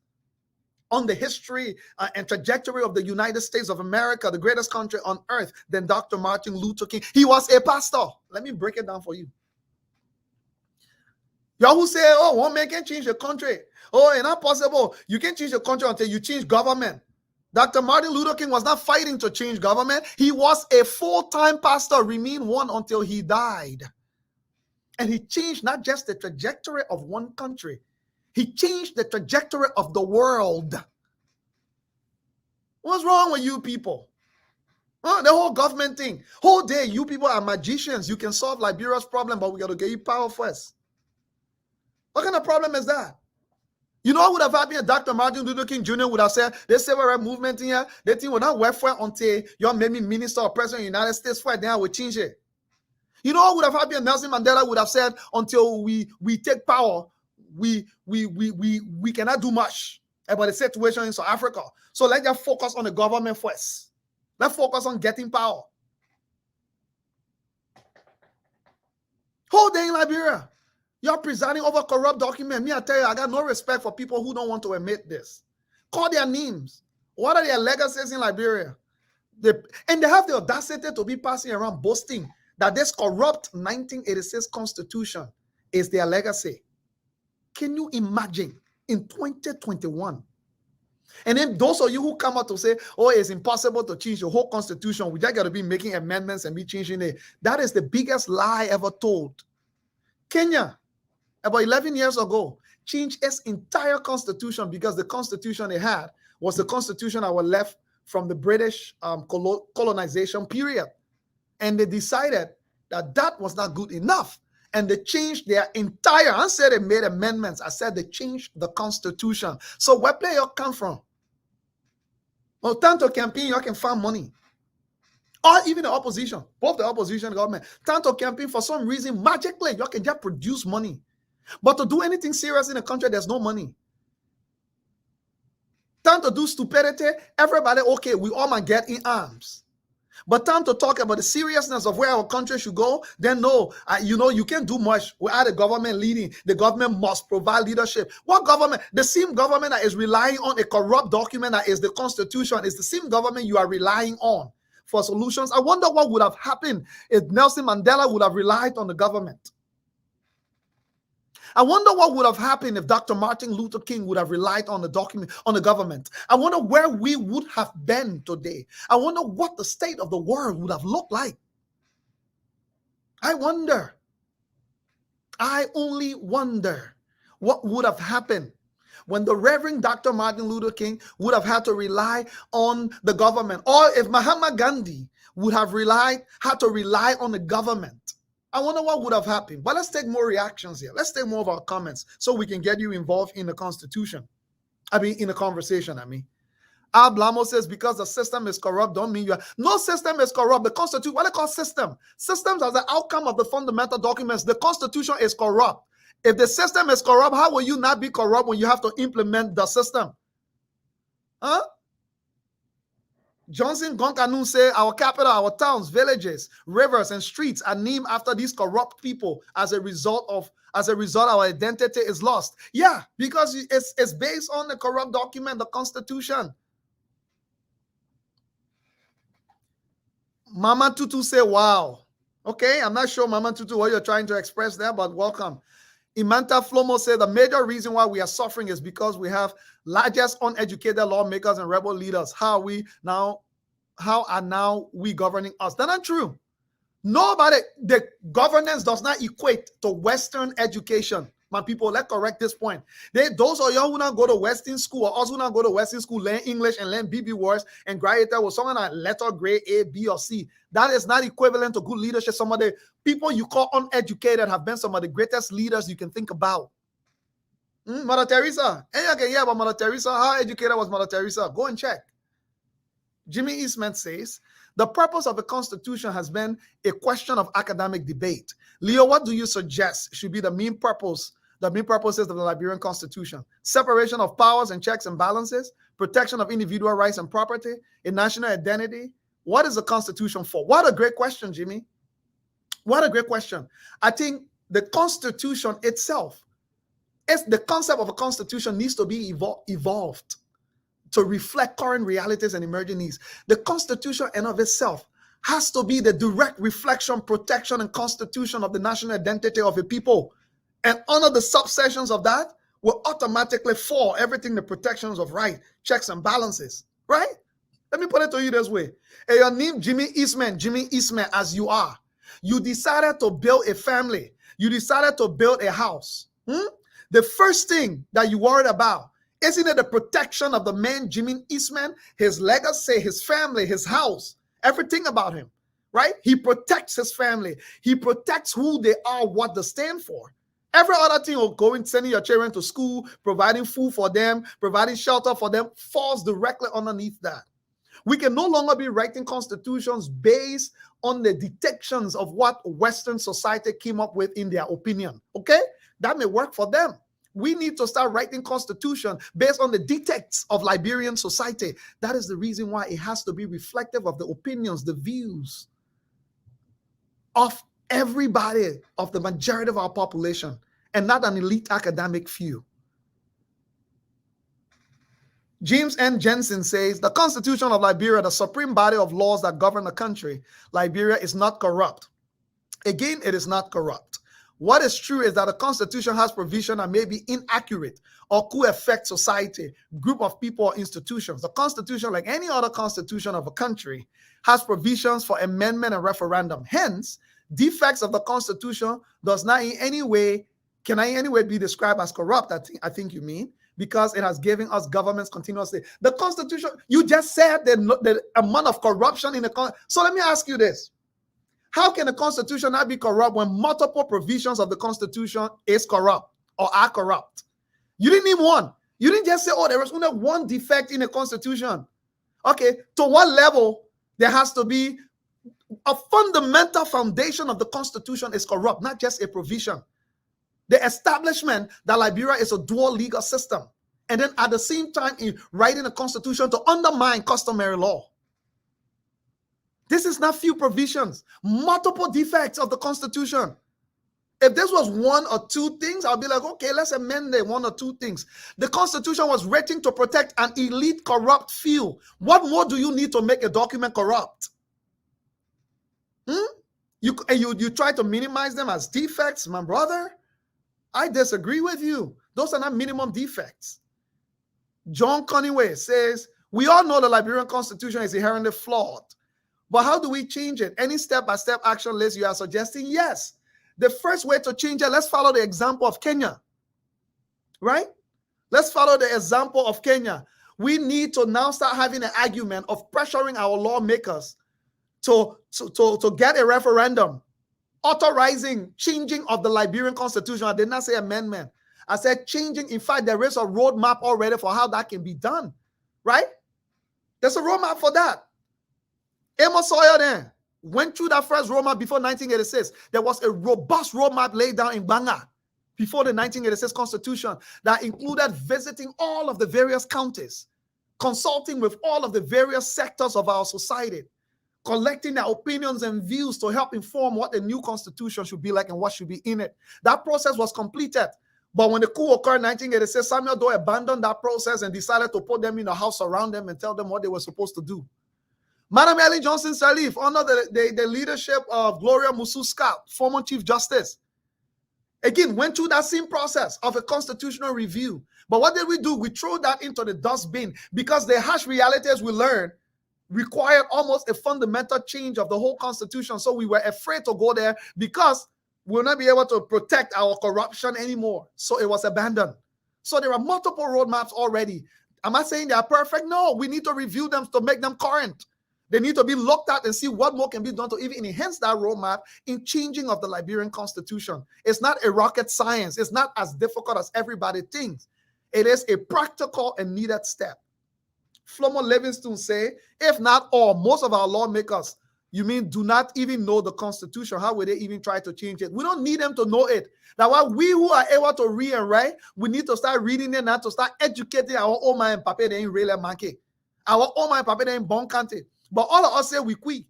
on the history and trajectory of the United States of America, the greatest country on earth, than Dr. Martin Luther King. He was a pastor. Let me break it down for you. Y'all who say, oh, one man can change the country. Oh, it's not possible. You can't change the country until you change government. Dr. Martin Luther King was not fighting to change government. He was a full-time pastor, remained one until he died. And he changed not just the trajectory of one country. He changed the trajectory of the world. What's wrong with you people? Huh? The whole government thing. Whole day, you people are magicians. You can solve Liberia's problem, but we got to get you power first. What kind of problem is that? You know what would have happened if Dr. Martin Luther King Jr. would have said, the civil rights movement in here, the thing will not work for until you made me minister or president of the United States for it, then I will change it. You know what would have happened if Nelson Mandela would have said, until we take power, we cannot do much about the situation in South Africa. So let's just focus on the government first. Let's focus on getting power. Whole day in Liberia, you're presiding over corrupt documents. Me, I tell you, I got no respect for people who don't want to admit this. Call their names. What are their legacies in Liberia? And they have the audacity to be passing around boasting that this corrupt 1986 constitution is their legacy. Can you imagine in 2021? And then those of you who come out to say, oh, it's impossible to change the whole constitution, we just got to be making amendments and be changing it. That is the biggest lie ever told. Kenya, about 11 years ago, changed its entire constitution because the constitution they had was the constitution that was left from the British colonization period. And they decided that that was not good enough. And they changed their entire, I said they made amendments. I said they changed the constitution. So where play you come from? Well, time to campaign, you can find money. Or even the opposition, both the opposition and the government. Time to campaign, for some reason, magically, you can just produce money. But to do anything serious in the country, there's no money. Time to do stupidity, everybody, okay, we all might get in arms. But time to talk about the seriousness of where our country should go, then no, you can't do much without the government leading. The government must provide leadership. What government? The same government that is relying on a corrupt document that is the constitution is the same government you are relying on for solutions. I wonder what would have happened if Nelson Mandela would have relied on the government. I wonder what would have happened if Dr. Martin Luther King would have relied on the document, on the government. I wonder where we would have been today. I wonder what the state of the world would have looked like. I wonder. I only wonder what would have happened when the Reverend Dr. Martin Luther King would have had to rely on the government, or if Mahatma Gandhi would have had to rely on the government. I wonder what would have happened. But let's take more reactions here. Let's take more of our comments so we can get you involved in the constitution. In the conversation, Ablamo says, because the system is corrupt, don't mean you are. No system is corrupt. The constitution, what they call system. Systems are the outcome of the fundamental documents. The constitution is corrupt. If the system is corrupt, how will you not be corrupt when you have to implement the system? Huh? Johnson Gonkanu say our capital, our towns, villages, rivers, and streets are named after these corrupt people. As a result, our identity is lost. Yeah, because it's based on the corrupt document, the Constitution. Mama Tutu say, wow. Okay, I'm not sure, Mama Tutu, what you're trying to express there, but welcome. Imanta Flomo said the major reason why we are suffering is because we have largest uneducated lawmakers and rebel leaders. How are now we governing us? That's not true. Nobody, the governance does not equate to Western education. My people, let's correct this point. Those of y'all who not go to Western school, or us who not go to Western school, learn English and learn BB words and graduate with someone like letter grade A, B, or C. That is not equivalent to good leadership. Some of the people you call uneducated have been some of the greatest leaders you can think about. Mother Teresa. And you can hear about Mother Teresa. How educated was Mother Teresa? Go and check. Jimmy Eastman says, the purpose of the Constitution has been a question of academic debate. Leo, what do you suggest should be the main purposes of the Liberian Constitution? Separation of powers and checks and balances, protection of individual rights and property, a national identity. What is the Constitution for? What a great question, Jimmy. What a great question. I think the Constitution itself, the concept of a Constitution needs to be evolved. to reflect current realities and emerging needs. The Constitution in of itself has to be the direct reflection, protection, and constitution of the national identity of a people. And under the subsections of that will automatically fall everything, the protections of right, checks and balances, right? Let me put it to you this way. Hey, your name Jimmy Eastman, as you are. You decided to build a family. You decided to build a house. The first thing that you worried about, isn't it the protection of the man, Jimmy Eastman, his legacy, his family, his house, everything about him, right? He protects his family. He protects who they are, what they stand for. Every other thing of going, sending your children to school, providing food for them, providing shelter for them, falls directly underneath that. We can no longer be writing constitutions based on the detections of what Western society came up with in their opinion, okay? That may work for them. We need to start writing constitution based on the dictates of Liberian society. That is the reason why it has to be reflective of the opinions, the views of everybody, of the majority of our population, and not an elite academic few. James N. Jensen says, the Constitution of Liberia, the supreme body of laws that govern the country, Liberia, is not corrupt. Again, it is not corrupt. What is true is that the Constitution has provision that may be inaccurate or could affect society, group of people, or institutions. The Constitution, like any other constitution of a country, has provisions for amendment and referendum. Hence, defects of the Constitution does not in any way, can in any way be described as corrupt, I think you mean, because it has given us governments continuously. The Constitution, you just said the amount of corruption in the Constitution. So let me ask you this. How can the Constitution not be corrupt when multiple provisions of the Constitution is corrupt or are corrupt? You didn't need one. You didn't just say, oh, there was only one defect in the Constitution. Okay, to what level there has to be a fundamental foundation of the Constitution is corrupt, not just a provision. The establishment that Liberia is a dual legal system, and then at the same time in writing a constitution to undermine customary law. This is not few provisions, multiple defects of the Constitution. If this was one or two things, I'll be like, okay, let's amend the one or two things. The Constitution was written to protect an elite corrupt few. What more do you need to make a document corrupt? You try to minimize them as defects, my brother. I disagree with you. Those are not minimum defects. John Conway says, we all know the Liberian Constitution is inherently flawed. But how do we change it? Any step-by-step action list you are suggesting? Yes. The first way to change it, let's follow the example of Kenya. Right? Let's follow the example of Kenya. We need to now start having an argument of pressuring our lawmakers to get a referendum authorizing changing of the Liberian Constitution. I did not say amendment. I said changing. In fact, there is a roadmap already for how that can be done. Right? There's a roadmap for that. Amos Sawyer then went through that first roadmap before 1986. There was a robust roadmap laid down in Banga before the 1986 Constitution that included visiting all of the various counties, consulting with all of the various sectors of our society, collecting their opinions and views to help inform what the new Constitution should be like and what should be in it. That process was completed. But when the coup occurred in 1986, Samuel Doe abandoned that process and decided to put them in a house around them and tell them what they were supposed to do. Madam Ellen Johnson Sirleaf, under the leadership of Gloria Mususka, former Chief Justice, again, went through that same process of a constitutional review. But what did we do? We threw that into the dustbin because the harsh realities we learned required almost a fundamental change of the whole Constitution. So we were afraid to go there because we'll not be able to protect our corruption anymore. So it was abandoned. So there are multiple roadmaps already. Am I saying they are perfect? No, we need to review them to make them current. They need to be looked at and see what more can be done to even enhance that roadmap in changing of the Liberian Constitution. It's not a rocket science. It's not as difficult as everybody thinks. It is a practical and needed step. Flomo Livingston say, if not all, most of our lawmakers, you mean do not even know the Constitution. How would they even try to change it? We don't need them to know it. That's why we who are able to read and write, we need to start reading it now to start educating our own mind and papa. They ain't really monkey. Our own mind and papa, they ain't bon country. But all of us say we quit.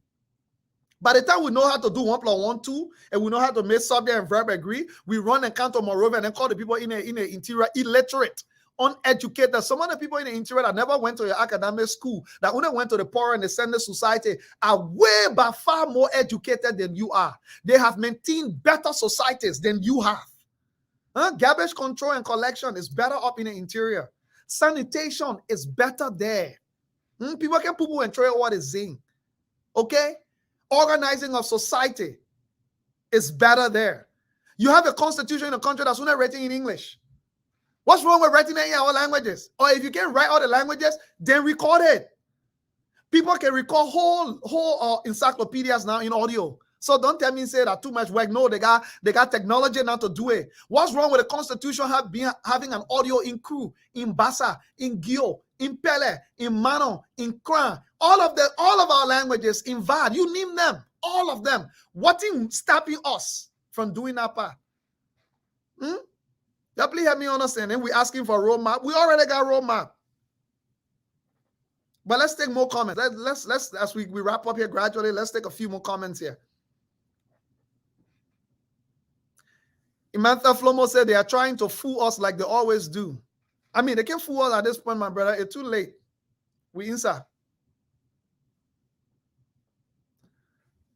By the time we know how to do 1 + 1, 2, and we know how to make subject and verb agree, we run and count on moreover and then call the people in the interior illiterate uneducated. Some of the people in the interior that never went to your academic school, that only went to the poor and the sender society, are way by far more educated than you are. They have maintained better societies than you have. Garbage control and collection is better up in the interior. Sanitation is better there. People can poo-poo and throw what is saying. Okay? Organizing of society is better there. You have a constitution in a country that's only written in English. What's wrong with writing it in our languages? Or if you can't write all the languages, then record it. People can record whole encyclopedias now in audio. So don't tell me say that too much work. No, they got technology now to do it. What's wrong with the Constitution having an audio in Kru, in Bassa, in Gio, in Pele, in Mano, in Kran, all of our languages, in Vad, you name them, all of them. What is stopping us from doing that part? Yeah, please help me understand. And we're asking for a roadmap. We already got a roadmap. But let's take more comments. Let's as we wrap up here gradually, let's take a few more comments here. Imantha Flomo said they are trying to fool us like they always do. I mean, they can fool us at this point, my brother. It's too late. We inside.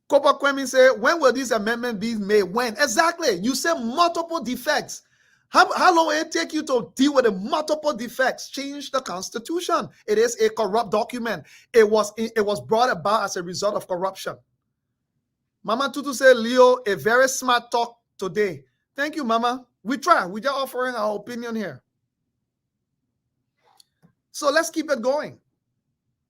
Kopa Kwemi said, when will this amendment be made? When? Exactly. You said multiple defects. How long will it take you to deal with the multiple defects? Change the Constitution. It is a corrupt document. It was brought about as a result of corruption. Mama Tutu said, Leo, a very smart talk today. Thank you, Mama. We try. We're just offering our opinion here. So let's keep it going.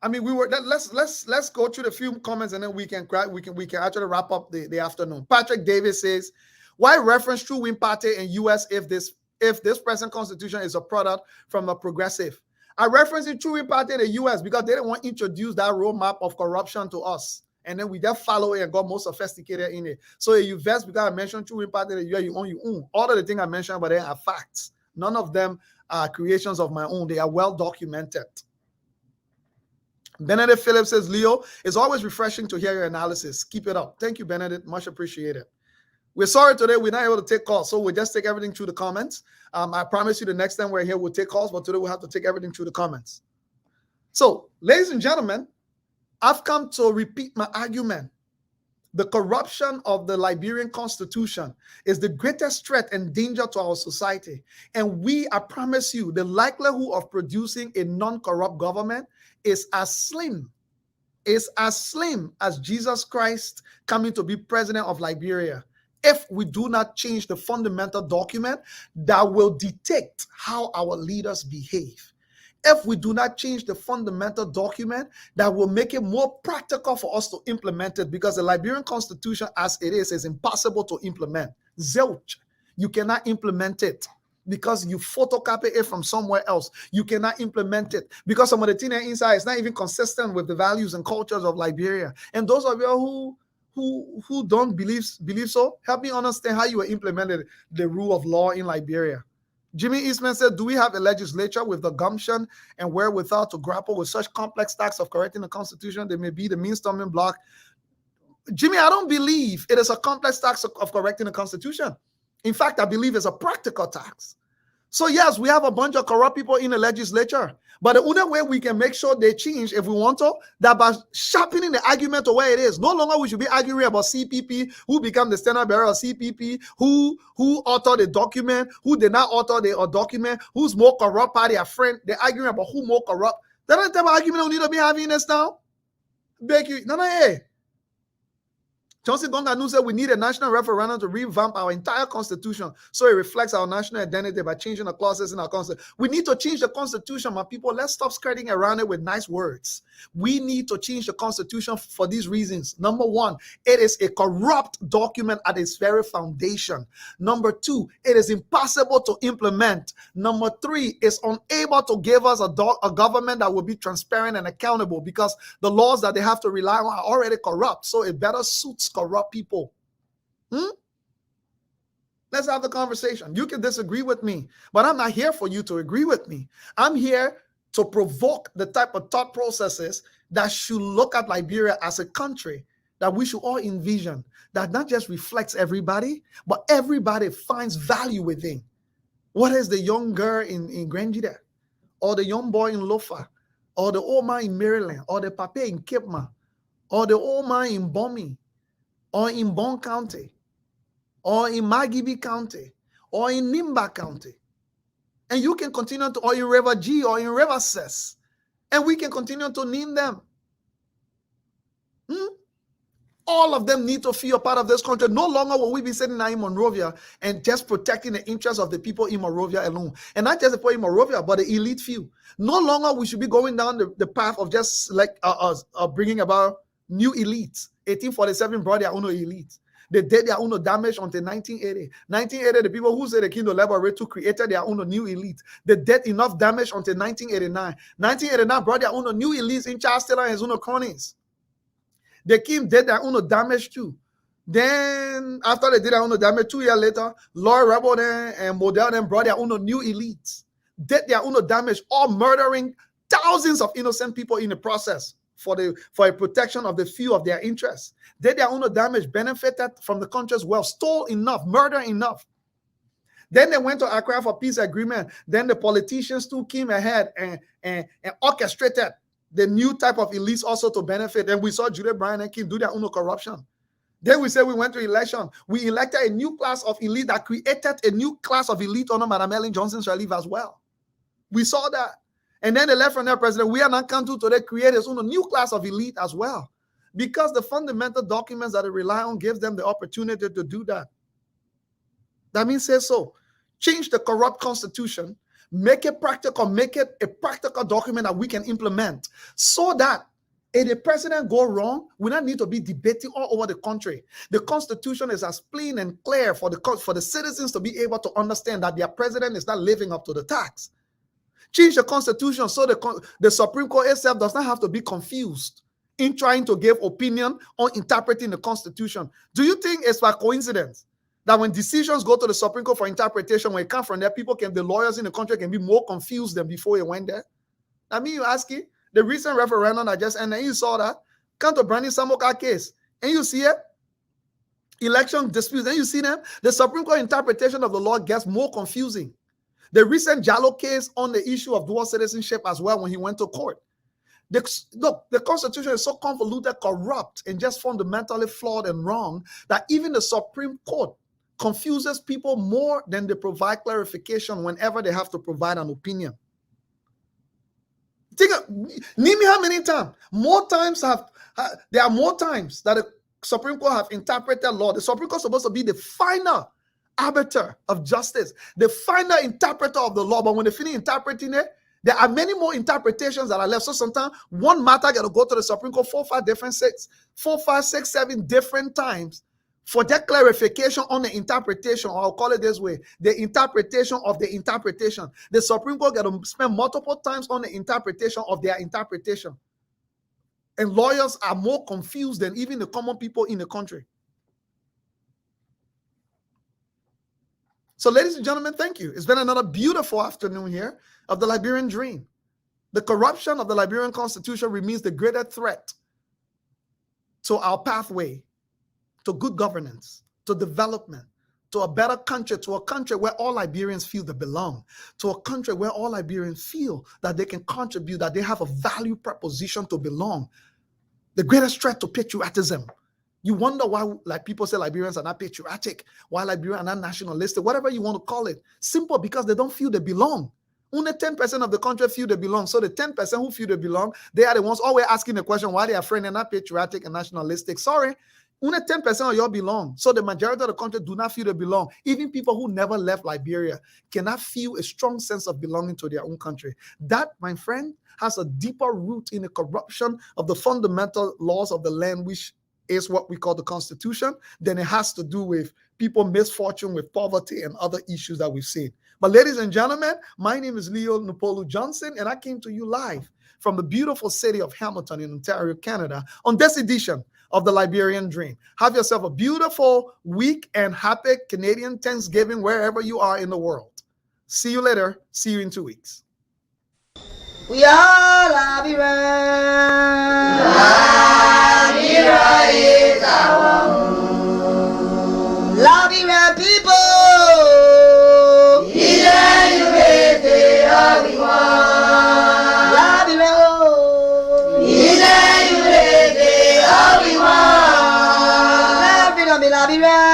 I mean, let's go through the few comments and then we can actually wrap up the afternoon. Patrick Davis says, why reference True Win Party in US if this present constitution is a product from a progressive? I reference the True Win Party in the US because they didn't want to introduce that roadmap of corruption to us. And then we just follow it and got more sophisticated in it. So you vest because I mentioned True Win Party in the US, you own. All of the things I mentioned about them are facts. None of them are creations of my own. They are well documented. Benedict Phillips says, Leo, it's always refreshing to hear your analysis. Keep it up. Thank you, Benedict. Much appreciated. We're sorry today we're not able to take calls, so we'll just take everything through the comments. I promise you the next time we're here, we'll take calls, but today we'll have to take everything through the comments. So, ladies and gentlemen, I've come to repeat my argument. The corruption of the Liberian Constitution is the greatest threat and danger to our society. And I promise you, the likelihood of producing a non-corrupt government is as slim as Jesus Christ coming to be president of Liberia. If we do not change the fundamental document that will dictate how our leaders behave. If we do not change the fundamental document that will make it more practical for us to implement it, because the Liberian Constitution as it is impossible to implement. Zilch, you cannot implement it because you photocopy it from somewhere else. You cannot implement it because some of the things inside is not even consistent with the values and cultures of Liberia. And those of you who don't believe so, help me understand how you implemented the rule of law in Liberia. Jimmy Eastman said, do we have a legislature with the gumption and wherewithal to grapple with such complex tasks of correcting the Constitution? They may be the mean stumbling block. Jimmy, I don't believe it is a complex task of correcting the Constitution. In fact, I believe it's a practical task. So yes, we have a bunch of corrupt people in the legislature, but the only way we can make sure they change, if we want to, that by sharpening the argument to where it is. No longer we should be arguing about CPP, who become the standard bearer of CPP, who authored the document, who did not author the document, who's more corrupt party, a friend. They're arguing about who more corrupt. That's the type of argument we need to be having this now. Beg you, no. Johnson Gonganu said we need a national referendum to revamp our entire constitution so it reflects our national identity by changing the clauses in our constitution. We need to change the constitution, my people. Let's stop skirting around it with nice words. We need to change the constitution for these reasons. Number one, it is a corrupt document at its very foundation. Number two, it is impossible to implement. Number three, it's unable to give us a government that will be transparent and accountable because the laws that they have to rely on are already corrupt. So it better suits corrupt people. Let's have the conversation. You can disagree with me, but I'm not here for you to agree with me. I'm here to provoke the type of thought processes that should look at Liberia as a country that we should all envision, that not just reflects everybody, but everybody finds value within. What is the young girl in Grangida, or the young boy in Lofa, or the old man in Maryland, or the papa in Cape Ma, or the old man in Bomi, or in Bon County, or in Magibi County, or in Nimba County? And you can continue to, or in River G, or in River Cess, and we can continue to name them. All of them need to feel a part of this country. No longer will we be sitting now in Monrovia and just protecting the interests of the people in Monrovia alone. And not just the people in Monrovia, but the elite few. No longer we should be going down the path of just like bringing about new elites. 1847 brought their own elites. They did their own damage until 1980. 1980, the people who say the Kingdom Laboratory created their own new elite. They did enough damage until 1989. 1989 brought their own new elites in Charles Taylor and his own cronies. The king did their own damage too. Then, after they did their own damage, 2 years later, Lord Rebel and Model then brought their own new elites. Did their own damage, all murdering thousands of innocent people in the process for a protection of the few of their interests. Did their own damage, benefited from the country's wealth, stole enough, murdered enough. Then they went to Accra for peace agreement. Then the politicians too came ahead and orchestrated the new type of elites also to benefit. And we saw Judith Bryan and Kim do their own corruption. Then we said we went to election. We elected a new class of elite that created a new class of elite under Madam Ellen Johnson Sirleaf as well. We saw that. And then they left from their president. We are not going to today create a new class of elite as well. Because the fundamental documents that they rely on gives them the opportunity to do that. That means say so. Change the corrupt constitution. Make it practical, make it a practical document that we can implement so that if the president go wrong, we don't need to be debating all over the country. The constitution is as plain and clear for the citizens to be able to understand that their president is not living up to the task. Change the constitution so the Supreme Court itself does not have to be confused in trying to give opinion on interpreting the constitution. Do you think it's by coincidence that when decisions go to the Supreme Court for interpretation, when it comes from there, the lawyers in the country can be more confused than before it went there? I mean, you ask it, the recent referendum that just ended, you saw that, come to Brandon Samoka case, and you see it, election disputes, and you see them, the Supreme Court interpretation of the law gets more confusing. The recent Jallo case on the issue of dual citizenship as well when he went to court. Look, the Constitution is so convoluted, corrupt, and just fundamentally flawed and wrong that even the Supreme Court confuses people more than they provide clarification whenever they have to provide an opinion. Name me how many times. There are more times that the Supreme Court have interpreted law. The Supreme Court is supposed to be the final arbiter of justice, the final interpreter of the law. But when they finish interpreting it, there are many more interpretations that are left. So sometimes one matter got to go to the Supreme Court 4, 5, 6, 7 different times for that clarification on the interpretation, or I'll call it this way, the interpretation of the interpretation. The Supreme Court got to spend multiple times on the interpretation of their interpretation. And lawyers are more confused than even the common people in the country. So, ladies and gentlemen, thank you. It's been another beautiful afternoon here of the Liberian dream. The corruption of the Liberian Constitution remains the greater threat to our pathway to good governance, to development, to a better country, to a country where all Liberians feel they belong, to a country where all Liberians feel that they can contribute, that they have a value proposition to belong. The greatest threat to patriotism. You wonder why, like people say, Liberians are not patriotic, why Liberians are not nationalistic, whatever you want to call it. Simple, because they don't feel they belong. Only 10% of the country feel they belong. So the 10% who feel they belong, they are the ones always asking the question why they are afraid they're not patriotic and nationalistic. Sorry. Only 10% of y'all belong. So the majority of the country do not feel they belong. Even people who never left Liberia cannot feel a strong sense of belonging to their own country. That, my friend, has a deeper root in the corruption of the fundamental laws of the land, which is what we call the Constitution, than it has to do with people's misfortune, with poverty, and other issues that we've seen. But ladies and gentlemen, my name is Leo Nupolu Johnson, and I came to you live from the beautiful city of Hamilton in Ontario, Canada, on this edition of the Liberian Dream. Have yourself a beautiful week and happy Canadian Thanksgiving wherever you are in the world. See you later. See you in 2 weeks. We are Liberian. Liberia is our home. Liberian people. Yeah. Liberia